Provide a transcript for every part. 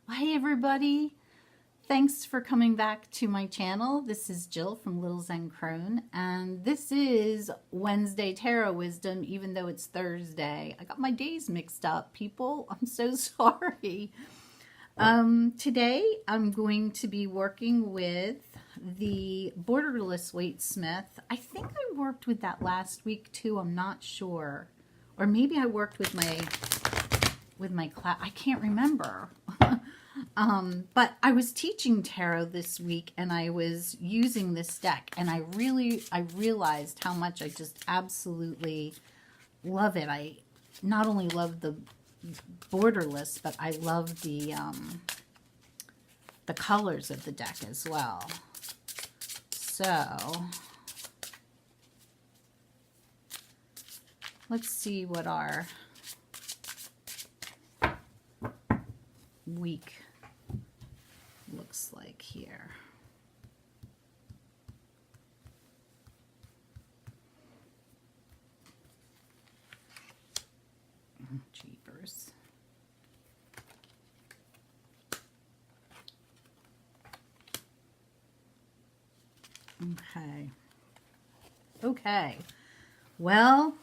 Hi everybody. Thanks for coming back to my channel. This is Jill from Little Zen Crone, and this is Wednesday Tarot Wisdom, even though it's Thursday. I got my days mixed up, people. I'm so sorry. Today I'm going to be working with the Borderless Weightsmith. I think I worked with that last week too. I'm not sure. Or maybe I worked with my class. I can't remember. But I was teaching tarot this week and I was using this deck, and I realized how much I just absolutely love it. I not only love the borderless, but I love the colors of the deck as well. So let's see what our week looks like here. Jeepers. Okay. Well,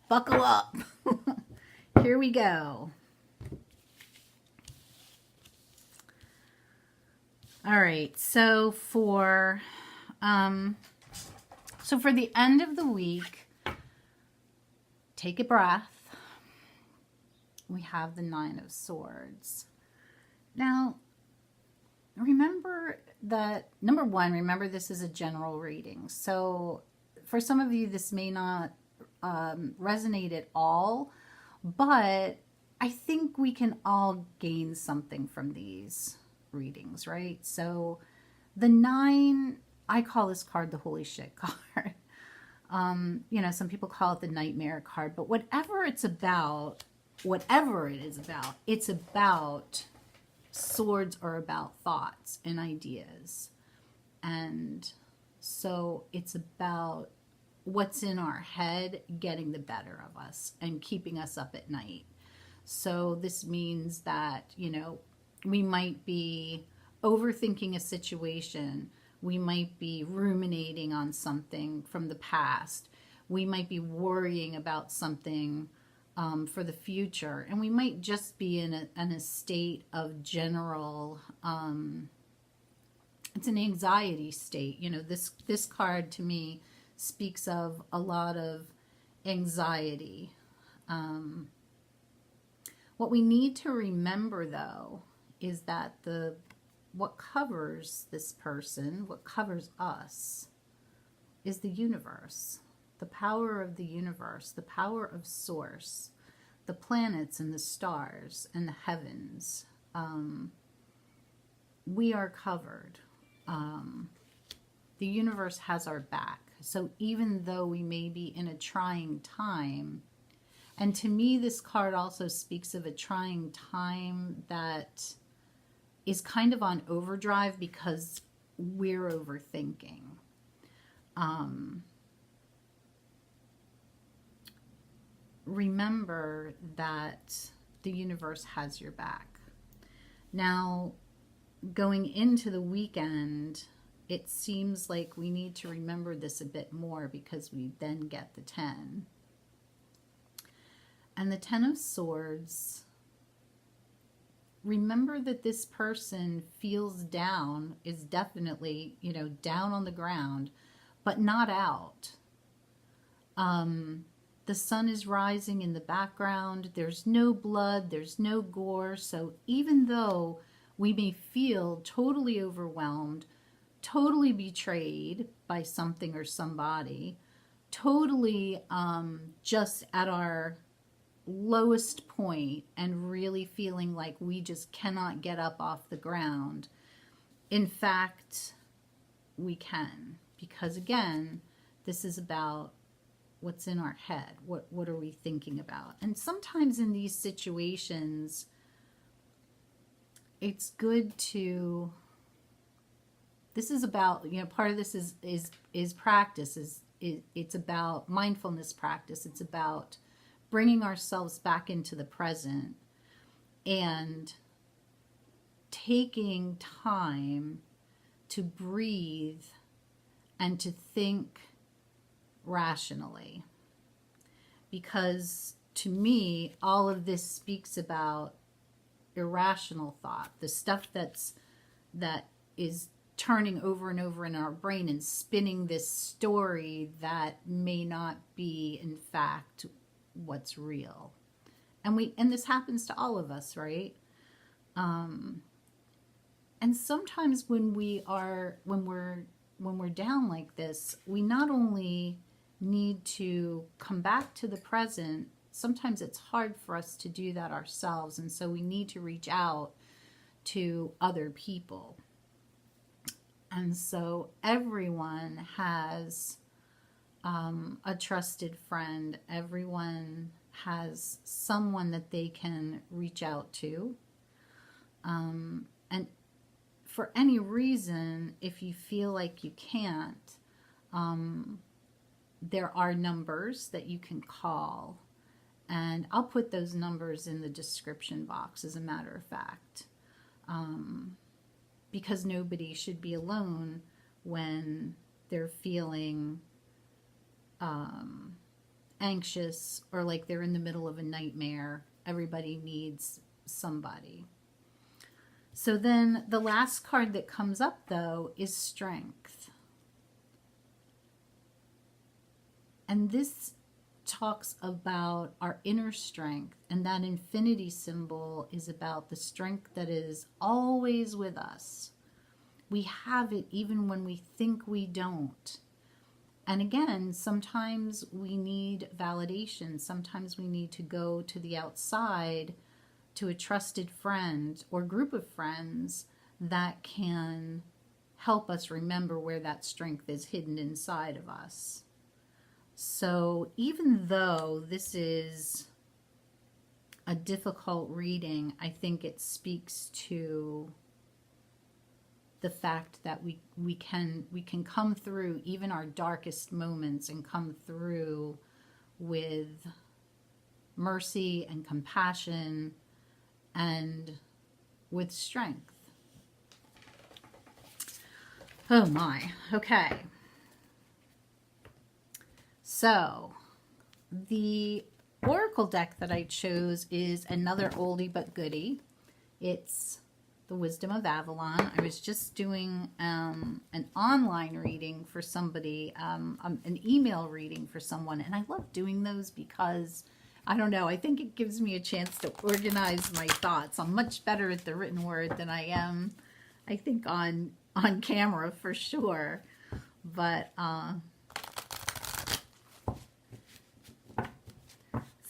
buckle up. Here we go. All right, so for the end of the week, take a breath. We have the Nine of Swords. Now, remember that, number one, remember this is a general reading. So for some of you, this may not resonate at all, but I think we can all gain something from these readings, right? So the nine, I call this card the holy shit card. You know, some people call it the nightmare card, but whatever it is about, it's about swords are about thoughts and ideas. And so it's about what's in our head getting the better of us and keeping us up at night. So this means that, you know, we might be overthinking a situation. We might be ruminating on something from the past. We might be worrying about something for the future. And we might just be in a state of general, it's an anxiety state. You know, this card to me speaks of a lot of anxiety. What we need to remember, though, is that what covers this person, what covers us, is the universe, the power of the universe, the power of source, the planets and the stars and the heavens. We are covered. The universe has our back. So even though we may be in a trying time, and to me this card also speaks of a trying time that is kind of on overdrive because we're overthinking. Remember that the universe has your back. Now, going into the weekend, it seems like we need to remember this a bit more because we then get the 10. And the 10 of Swords, remember that this person feels down, is definitely, you know, down on the ground, but not out. The sun is rising in the background. There's no blood. There's no gore. So even though we may feel totally overwhelmed, totally betrayed by something or somebody, totally just at our lowest point and really feeling like we just cannot get up off the ground, in fact, we can. Because again, this is about what's in our head. What are we thinking about? And sometimes in these situations, it's good to, this is about, you know, part of this is practice, it's about mindfulness practice. It's about bringing ourselves back into the present and taking time to breathe and to think rationally. Because to me, all of this speaks about irrational thought, the stuff that is turning over and over in our brain and spinning this story that may not be in fact what's real. And this happens to all of us, right? And sometimes when we're down like this, we not only need to come back to the present. Sometimes it's hard for us to do that ourselves, and so we need to reach out to other people. And so everyone has a trusted friend. Everyone has someone that they can reach out to. And for any reason, if you feel like you can't, there are numbers that you can call. And I'll put those numbers in the description box, as a matter of fact. Because nobody should be alone when they're feeling anxious or like they're in the middle of a nightmare. Everybody needs somebody. So then the last card that comes up, though, is strength. And this talks about our inner strength, and that infinity symbol is about the strength that is always with us. We have it even when we think we don't. And again, sometimes we need validation. Sometimes we need to go to the outside, to a trusted friend or group of friends that can help us remember where that strength is hidden inside of us. So even though this is a difficult reading, I think it speaks to the fact that we can come through even our darkest moments and come through with mercy and compassion and with strength. Oh my, okay. So, the Oracle deck that I chose is another oldie but goodie. It's the Wisdom of Avalon. I was just doing an online reading for somebody, an email reading for someone, and I love doing those because, I don't know, I think it gives me a chance to organize my thoughts. I'm much better at the written word than I am, I think, on camera for sure. But,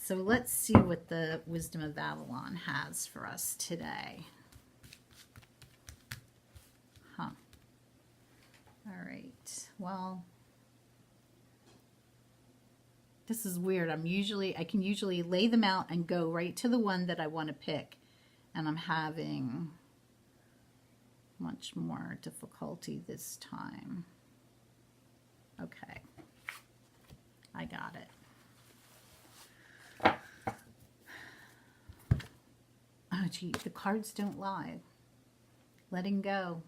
so let's see what the Wisdom of Avalon has for us today. Huh. All right. Well, this is weird. I can usually lay them out and go right to the one that I want to pick. And I'm having much more difficulty this time. Okay. I got it. Oh, gee, the cards don't lie. Letting go.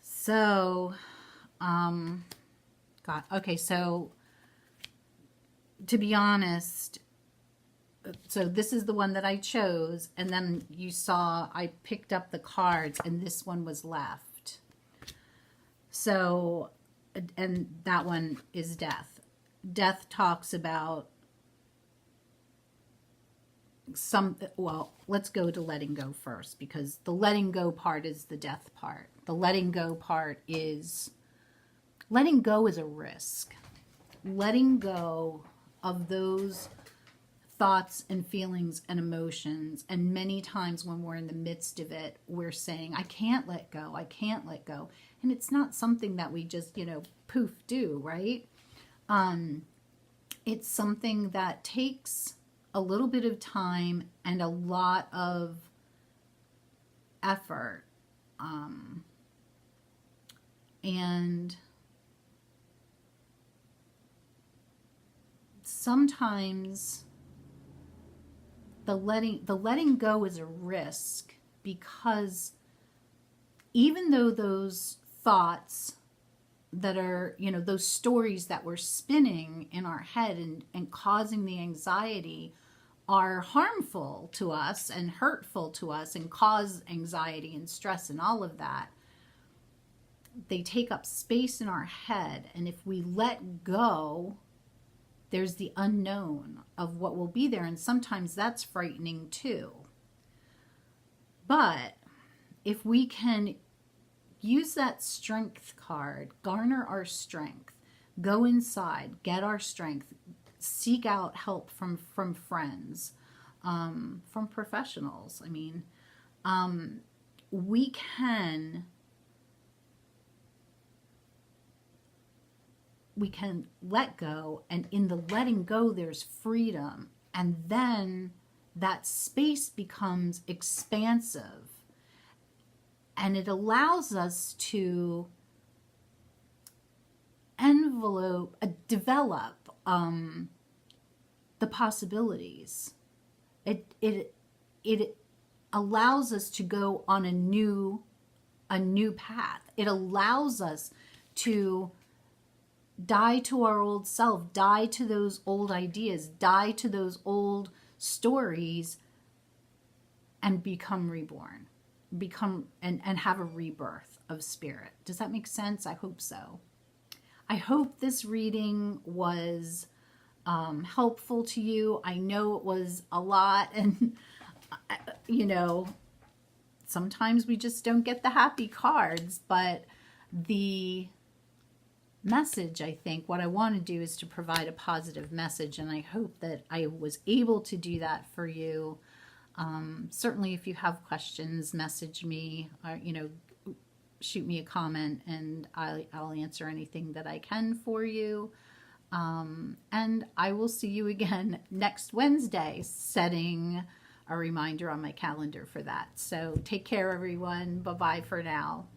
So, God, okay, so to be honest, so this is the one that I chose, and then you saw I picked up the cards, and this one was left. So, and that one is death. Death talks about well, let's go to letting go first, because the letting go part is the death part. The letting go part is, letting go is a risk. Letting go of those thoughts and feelings and emotions, and many times when we're in the midst of it, we're saying, I can't let go, I can't let go. And it's not something that we just, poof, do, right? It's something that takes a little bit of time and a lot of effort. And sometimes the letting go is a risk, because even though those thoughts that are, those stories that we're spinning in our head and causing the anxiety are harmful to us and hurtful to us and cause anxiety and stress and all of that, they take up space in our head. And if we let go, there's the unknown of what will be there. And sometimes that's frightening too. But if we can use that strength card, garner our strength, go inside, get our strength, seek out help from friends, from professionals. I mean, we can let go, and in the letting go there's freedom, and then that space becomes expansive, and it allows us to develop the possibilities. It allows us to go on a new path. It allows us to die to our old self, die to those old ideas, die to those old stories, and become reborn, and have a rebirth of spirit. Does that make sense? I hope so. I hope this reading was helpful to you. I know it was a lot, and sometimes we just don't get the happy cards, but the message, I think, what I want to do is to provide a positive message, and I hope that I was able to do that for you. Certainly, if you have questions, message me, or, shoot me a comment, and I'll answer anything that I can for you. And I will see you again next Wednesday, setting a reminder on my calendar for that. So take care, everyone. Bye-bye for now.